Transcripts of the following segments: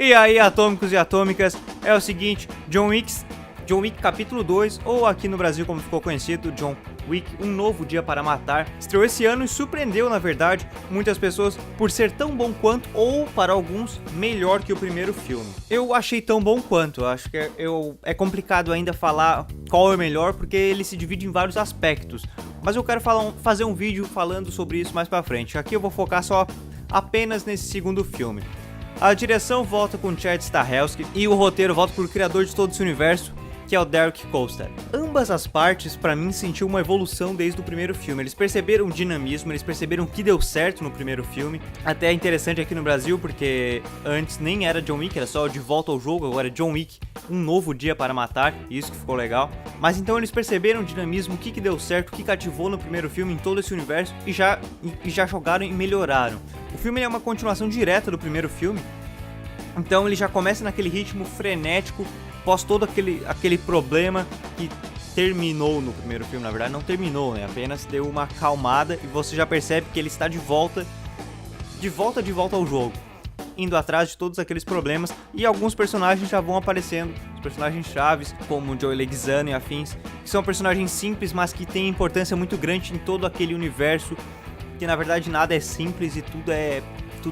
E aí, atômicos e atômicas, é o seguinte, John Wick capítulo 2, ou aqui no Brasil como ficou conhecido, John Wick, Um Novo Dia para Matar, estreou esse ano e surpreendeu, na verdade, muitas pessoas por ser tão bom quanto, ou para alguns, melhor que o primeiro filme. Eu achei tão bom quanto, acho que é complicado ainda falar qual é o melhor, porque ele se divide em vários aspectos, mas eu quero fazer um vídeo falando sobre isso mais pra frente. Aqui eu vou focar só apenas nesse segundo filme. A direção volta com Chad Stahelski e o roteiro volta pro criador de todo esse universo, que é o Derek Kolstad. Ambas as partes, pra mim, sentiu uma evolução desde o primeiro filme. Eles perceberam o dinamismo, eles perceberam que deu certo no primeiro filme. Até é interessante aqui no Brasil, porque antes nem era John Wick, era só De Volta ao Jogo, agora é John Wick, Um Novo Dia para Matar, isso que ficou legal. Mas então eles perceberam o dinamismo, o que deu certo, o que cativou no primeiro filme em todo esse universo e já jogaram e melhoraram. O filme é uma continuação direta do primeiro filme, então ele já começa naquele ritmo frenético, após todo aquele problema que terminou no primeiro filme. Na verdade não terminou, né? Apenas deu uma acalmada e você já percebe que ele está de volta ao jogo, indo atrás de todos aqueles problemas, e alguns personagens já vão aparecendo, os personagens chaves, como Joey Leguizamo e afins, que são personagens simples, mas que têm importância muito grande em todo aquele universo, que na verdade nada é simples e tudo é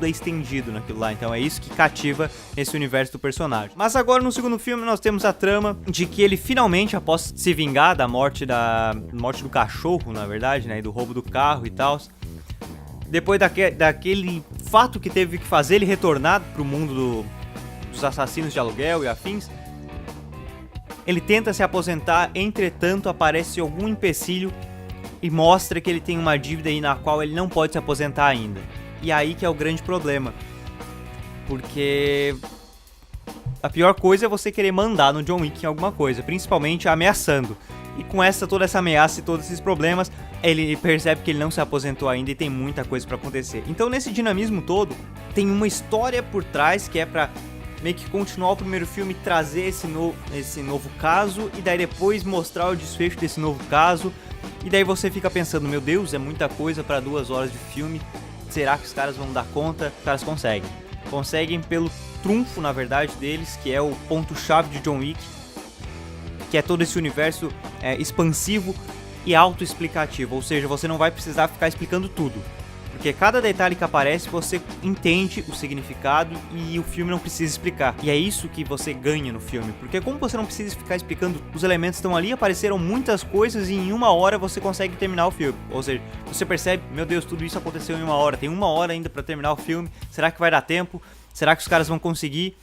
estendido naquilo lá, então é isso que cativa esse universo do personagem. Mas agora no segundo filme nós temos a trama de que ele finalmente, após se vingar da morte do cachorro, na verdade, né, e do roubo do carro e tal, depois daquele fato que teve que fazer ele retornar pro mundo dos assassinos de aluguel e afins, ele tenta se aposentar, entretanto aparece algum empecilho e mostra que ele tem uma dívida aí na qual ele não pode se aposentar ainda. E aí que é o grande problema, porque a pior coisa é você querer mandar no John Wick em alguma coisa, principalmente ameaçando. E com toda essa ameaça e todos esses problemas, ele percebe que ele não se aposentou ainda e tem muita coisa pra acontecer. Então nesse dinamismo todo, tem uma história por trás que é pra meio que continuar o primeiro filme, trazer esse novo caso, e daí depois mostrar o desfecho desse novo caso. E daí você fica pensando, meu Deus, é muita coisa pra 2 horas de filme. Será que os caras vão dar conta? Os caras conseguem. Conseguem pelo trunfo, na verdade, deles, que é o ponto-chave de John Wick, que é todo esse universo expansivo e autoexplicativo. Ou seja, você não vai precisar ficar explicando tudo, porque cada detalhe que aparece você entende o significado e o filme não precisa explicar. E é isso que você ganha no filme, porque como você não precisa ficar explicando, os elementos estão ali, apareceram muitas coisas e em 1 hora você consegue terminar o filme. Ou seja, você percebe, meu Deus, tudo isso aconteceu em 1 hora, tem 1 hora ainda pra terminar o filme, será que vai dar tempo? Será que os caras vão conseguir?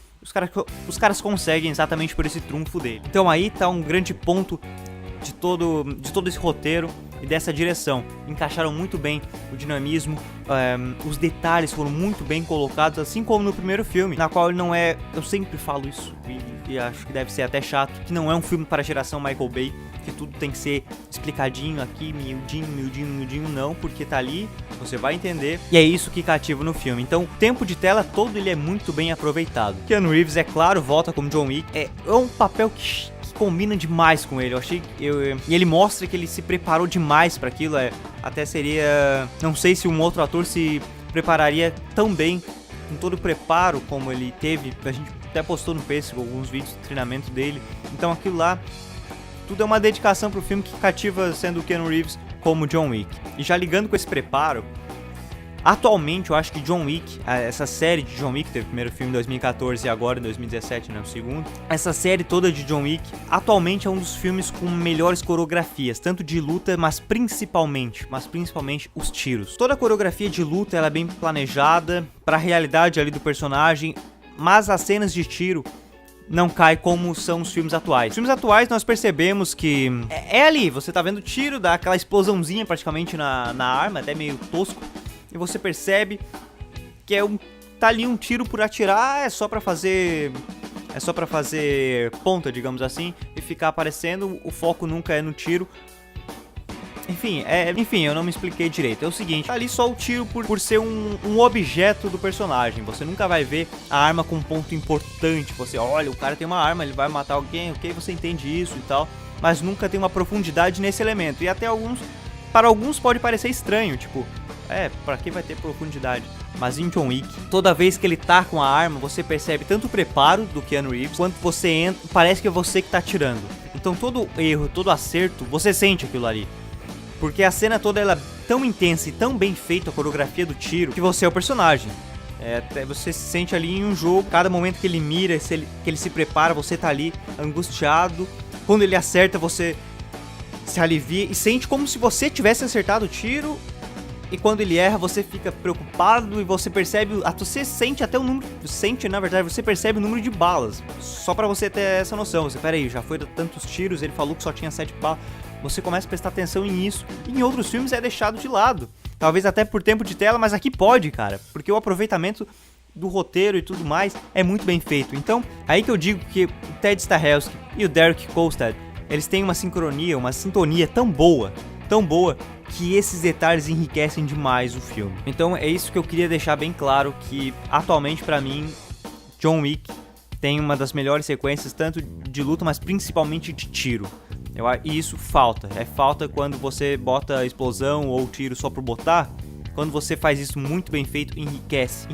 Os caras conseguem exatamente por esse trunfo dele. Então aí tá um grande ponto de todo esse roteiro e dessa direção. Encaixaram muito bem o dinamismo, os detalhes foram muito bem colocados, assim como no primeiro filme, na qual ele não é, eu sempre falo isso e acho que deve ser até chato, que não é um filme para a geração Michael Bay, que tudo tem que ser explicadinho aqui, miudinho, não, porque tá ali, você vai entender, e é isso que cativa no filme. Então o tempo de tela todo ele é muito bem aproveitado. Keanu Reeves, é claro, volta como John Wick, é um papel que combina demais com ele. E ele mostra que ele se preparou demais para aquilo. Até seria, não sei se um outro ator se prepararia tão bem, com todo o preparo como ele teve. A gente até postou no Facebook alguns vídeos de treinamento dele. Então aquilo lá, tudo é uma dedicação pro filme que cativa, sendo o Keanu Reeves como John Wick. E já ligando com esse preparo, atualmente eu acho que John Wick, essa série de John Wick, teve o primeiro filme em 2014 e agora em 2017, né, o segundo. Essa série toda de John Wick, atualmente é um dos filmes com melhores coreografias, tanto de luta, mas principalmente os tiros. Toda a coreografia de luta ela é bem planejada, pra realidade ali do personagem, mas as cenas de tiro não cai como são os filmes atuais. Os filmes atuais nós percebemos que é ali, você tá vendo tiro, dá aquela explosãozinha praticamente na arma, até meio tosco. E você percebe que tá ali um tiro por atirar, é só pra fazer ponta, digamos assim, e ficar aparecendo, o foco nunca é no tiro. Enfim, eu não me expliquei direito. É o seguinte, tá ali só o tiro por ser um objeto do personagem. Você nunca vai ver a arma com um ponto importante. Você olha, o cara tem uma arma, ele vai matar alguém, ok, você entende isso e tal, mas nunca tem uma profundidade nesse elemento. E até para alguns pode parecer estranho, tipo, pra que vai ter profundidade? Mas em John Wick, toda vez que ele tá com a arma, você percebe tanto o preparo do Keanu Reeves, quanto você entra, parece que é você que tá atirando. Então todo erro, todo acerto, você sente aquilo ali. Porque a cena toda ela é tão intensa e tão bem feita, a coreografia do tiro, que você é o personagem. Você se sente ali em um jogo, cada momento que ele mira, que ele se prepara, você tá ali angustiado. Quando ele acerta, você se alivia e sente como se você tivesse acertado o tiro. E quando ele erra, você fica preocupado e você percebe, você sente até o número, na verdade, você percebe o número de balas. Só pra você ter essa noção, peraí, já foi tantos tiros, ele falou que só tinha 7 balas. Você começa a prestar atenção nisso. E em outros filmes é deixado de lado. Talvez até por tempo de tela, mas aqui pode, cara. Porque o aproveitamento do roteiro e tudo mais é muito bem feito. Então, aí que eu digo que o Ted Stahelski e o Derek Kolstad, eles têm uma sincronia, uma sintonia tão boa, que esses detalhes enriquecem demais o filme. Então é isso que eu queria deixar bem claro, que atualmente pra mim, John Wick tem uma das melhores sequências, tanto de luta, mas principalmente de tiro. E isso falta. Falta quando você bota explosão ou tiro só por botar. Quando você faz isso muito bem feito, enriquece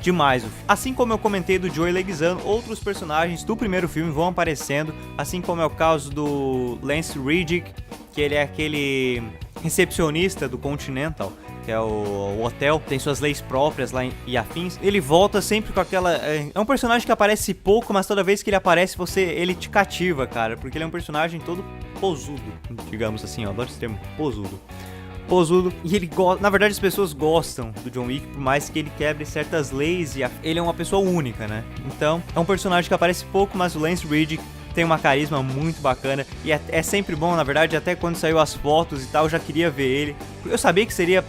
demais o filme. Assim como eu comentei do Joey Leguizamo, outros personagens do primeiro filme vão aparecendo, assim como é o caso do Lance Reddick, que ele é aquele recepcionista do Continental, que é o hotel, tem suas leis próprias lá e afins. Ele volta sempre com aquela... É um personagem que aparece pouco, mas toda vez que ele aparece, ele te cativa, cara, porque ele é um personagem todo posudo, digamos assim, eu adoro esse termo, posudo, e ele gosta, na verdade as pessoas gostam do John Wick, por mais que ele quebre certas leis, e ele é uma pessoa única, né? Então, é um personagem que aparece pouco, mas o Lance Reddick tem uma carisma muito bacana, e é sempre bom, na verdade, até quando saiu as fotos e tal, eu já queria ver ele. Eu sabia que seria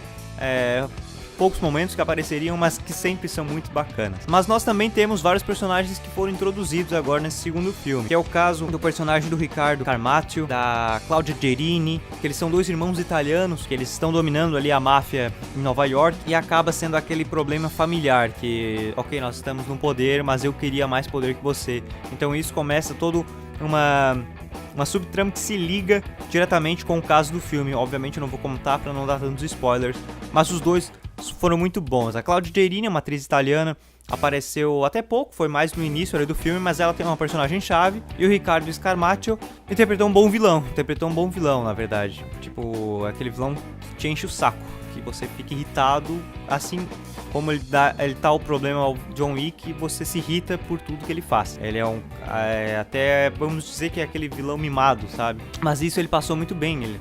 poucos momentos que apareceriam, mas que sempre são muito bacanas. Mas nós também temos vários personagens que foram introduzidos agora nesse segundo filme, que é o caso do personagem do Riccardo Carmaccio, da Claudia Gerini, que eles são dois irmãos italianos, que eles estão dominando ali a máfia em Nova York, e acaba sendo aquele problema familiar, que, ok, nós estamos no poder, mas eu queria mais poder que você. Então isso começa todo uma subtrama que se liga diretamente com o caso do filme. Obviamente eu não vou contar para não dar tantos spoilers, mas os dois foram muito bons. A Claudia Gerini é uma atriz italiana, apareceu até pouco, foi mais no início ali do filme, mas ela tem uma personagem-chave. E o Riccardo Carmaccio interpretou um bom vilão, na verdade. Tipo, aquele vilão que te enche o saco, que você fica irritado, assim como ele tá o problema ao John Wick, você se irrita por tudo que ele faz. Ele é até, vamos dizer que é aquele vilão mimado, sabe? Mas isso ele passou muito bem.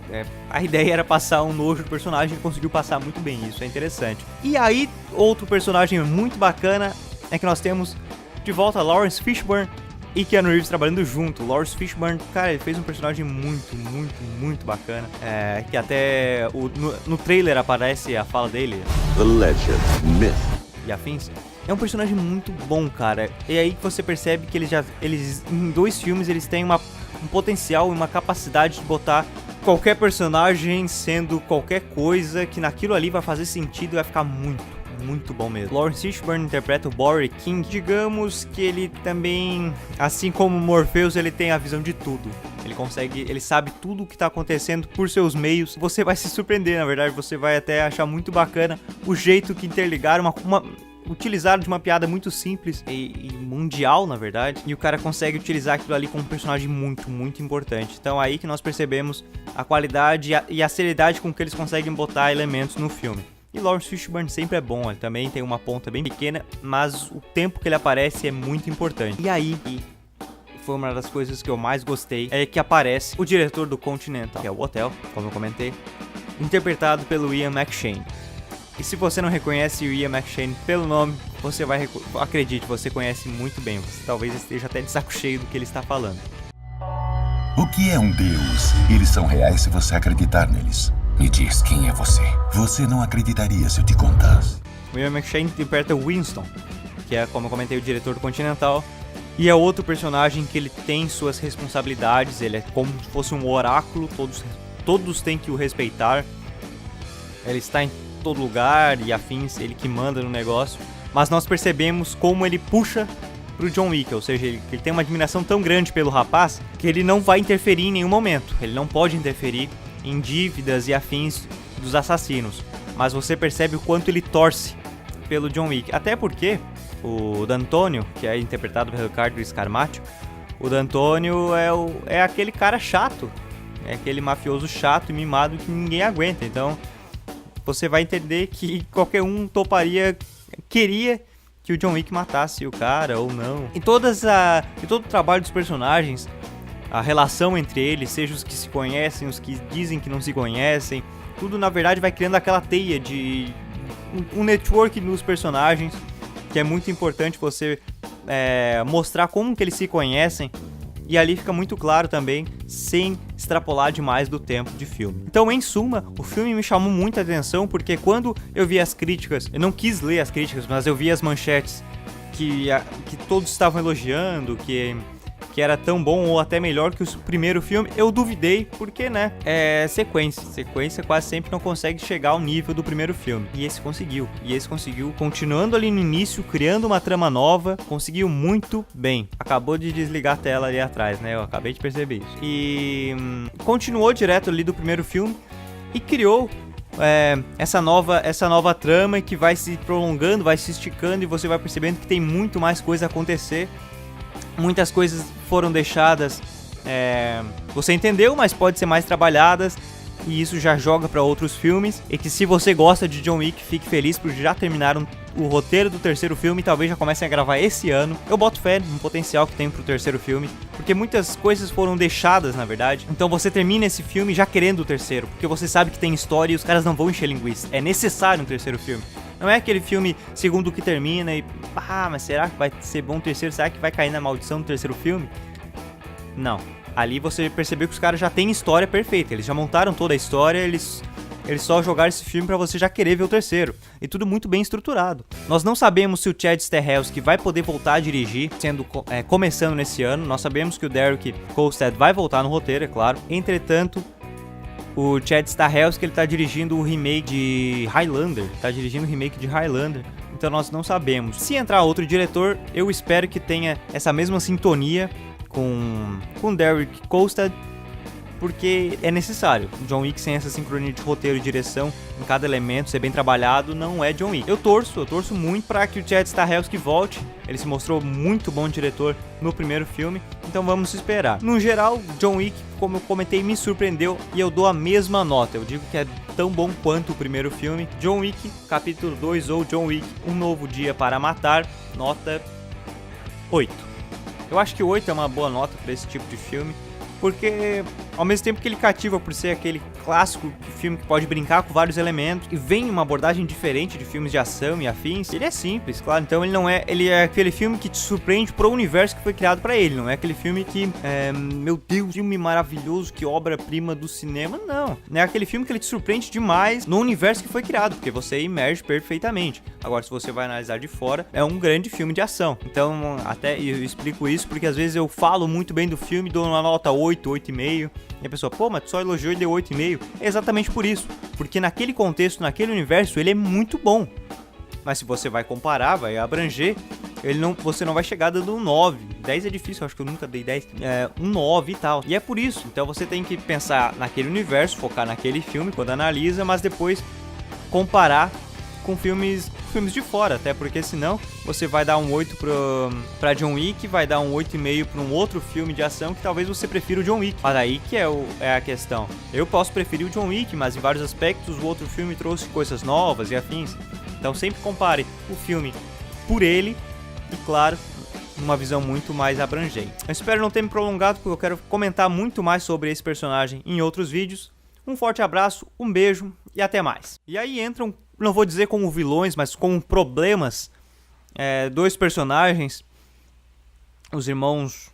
A ideia era passar um nojo do personagem, ele conseguiu passar muito bem, isso é interessante. E aí, outro personagem muito bacana é que nós temos de volta Lawrence Fishburne e Keanu Reeves trabalhando junto. Lawrence Fishburne, cara, ele fez um personagem muito bacana. Que até no trailer aparece a fala dele. The legend, myth. E afins. É um personagem muito bom, cara. E aí que você percebe que eles em dois filmes, eles têm um potencial e uma capacidade de botar qualquer personagem sendo qualquer coisa, que naquilo ali vai fazer sentido e vai ficar muito bom mesmo. Lawrence Fishburne interpreta o Bowery King. Digamos que ele também, assim como Morpheus, ele tem a visão de tudo. Ele sabe tudo o que tá acontecendo por seus meios. Você vai se surpreender, na verdade, você vai até achar muito bacana o jeito que interligaram utilizaram de uma piada muito simples e mundial, na verdade, e o cara consegue utilizar aquilo ali como um personagem muito importante. Então aí que nós percebemos a qualidade e a seriedade com que eles conseguem botar elementos no filme. E Lawrence Fishburne sempre é bom, ele também tem uma ponta bem pequena, mas o tempo que ele aparece é muito importante. E aí, foi uma das coisas que eu mais gostei, é que aparece o diretor do Continental, que é o hotel, como eu comentei, interpretado pelo Ian McShane. E se você não reconhece o Ian McShane pelo nome, você vai, acredite, você conhece muito bem, você talvez esteja até de saco cheio do que ele está falando. O que é um deus? Eles são reais se você acreditar neles. Me diz quem é você. Você não acreditaria se eu te contasse. O Ian McShane interpreta o Winston, que é, como eu comentei, o diretor do Continental. E é outro personagem que ele tem suas responsabilidades, ele é como se fosse um oráculo, todos têm que o respeitar. Ele está em todo lugar e afins, ele que manda no negócio. Mas nós percebemos como ele puxa pro John Wick, ou seja, ele tem uma admiração tão grande pelo rapaz que ele não vai interferir em nenhum momento. Ele não pode interferir em dívidas e afins dos assassinos. mas você percebe o quanto ele torce pelo John Wick. Até porque o D'Antonio, que é interpretado pelo Ricardo Scarmaccio, o D'Antonio é aquele cara chato, é aquele mafioso chato e mimado que ninguém aguenta. Então você vai entender que qualquer um queria que o John Wick matasse o cara ou não. Em todo o trabalho dos personagens, a relação entre eles, seja os que se conhecem, os que dizem que não se conhecem, tudo na verdade vai criando aquela teia de um network nos personagens, que é muito importante você mostrar como que eles se conhecem, e ali fica muito claro também, sem extrapolar demais do tempo de filme. Então, em suma, o filme me chamou muita atenção, porque quando eu vi as críticas, eu não quis ler as críticas, mas eu vi as manchetes que todos estavam elogiando, que era tão bom ou até melhor que o primeiro filme, eu duvidei, porque, né, sequência quase sempre não consegue chegar ao nível do primeiro filme, e esse conseguiu, continuando ali no início, criando uma trama nova, conseguiu muito bem. Acabou de desligar a tela ali atrás, né, eu acabei de perceber isso, e continuou direto ali do primeiro filme, e criou essa nova trama que vai se prolongando, vai se esticando, e você vai percebendo que tem muito mais coisa a acontecer. Muitas coisas foram deixadas, você entendeu, mas pode ser mais trabalhadas, e isso já joga para outros filmes. E que se você gosta de John Wick, fique feliz porque já terminaram o roteiro do terceiro filme, talvez já comecem a gravar esse ano. Eu boto fé no potencial que tem pro terceiro filme, porque muitas coisas foram deixadas, na verdade. Então você termina esse filme já querendo o terceiro, porque você sabe que tem história e os caras não vão encher linguiça. É necessário um terceiro filme. Não é aquele filme segundo o que termina e... mas será que vai ser bom o terceiro? Será que vai cair na maldição do terceiro filme? Não. Ali você percebeu que os caras já têm história perfeita. Eles já montaram toda a história, eles só jogaram esse filme pra você já querer ver o terceiro. E tudo muito bem estruturado. Nós não sabemos se o Chad Stahelski vai poder voltar a dirigir, começando nesse ano. Nós sabemos que o Derek Kolstad vai voltar no roteiro, é claro. Entretanto, o Chad Stahelski, ele tá dirigindo o remake de Highlander. Então nós não sabemos. Se entrar outro diretor, eu espero que tenha essa mesma sintonia com Derek Kolstad, porque é necessário. John Wick sem essa sincronia de roteiro e direção em cada elemento ser bem trabalhado não é John Wick. Eu torço muito para que o Chad Stahelski volte. Ele se mostrou muito bom diretor no primeiro filme, então vamos esperar. No geral, John Wick, como eu comentei, me surpreendeu e eu dou a mesma nota. Eu digo que é tão bom quanto o primeiro filme. John Wick, capítulo 2 ou John Wick, Um Novo Dia para Matar, nota 8. Eu acho que 8 é uma boa nota para esse tipo de filme, porque ao mesmo tempo que ele cativa por ser aquele clássico filme que pode brincar com vários elementos e vem uma abordagem diferente de filmes de ação e afins, ele é simples, claro. Então ele é aquele filme que te surpreende pro universo que foi criado pra ele, não é aquele filme que meu Deus, filme maravilhoso, que obra-prima do cinema, não é aquele filme que ele te surpreende demais no universo que foi criado, porque você imerge perfeitamente. Agora, se você vai analisar de fora, é um grande filme de ação. Então, até eu explico isso porque às vezes eu falo muito bem do filme, dou uma nota 8, 8,5, e a pessoa, mas tu só elogiou e deu 8,5. É exatamente por isso, porque naquele contexto, naquele universo, ele é muito bom. Mas se você vai comparar, vai abranger, você não vai chegar dando um 9. 10 é difícil, eu acho que eu nunca dei 10. Um 9 e tal. E é por isso, então você tem que pensar naquele universo, focar naquele filme quando analisa, mas depois comparar com filmes de fora, até porque senão você vai dar um 8 pra John Wick, vai dar um 8,5 pra um outro filme de ação que talvez você prefira o John Wick. Mas aí que é a questão. Eu posso preferir o John Wick, mas em vários aspectos o outro filme trouxe coisas novas e afins. Então sempre compare o filme por ele e, claro, uma visão muito mais abrangente. Eu espero não ter me prolongado, porque eu quero comentar muito mais sobre esse personagem em outros vídeos. Um forte abraço, um beijo e até mais. E aí entram, não vou dizer como vilões, mas como problemas, dois personagens, os irmãos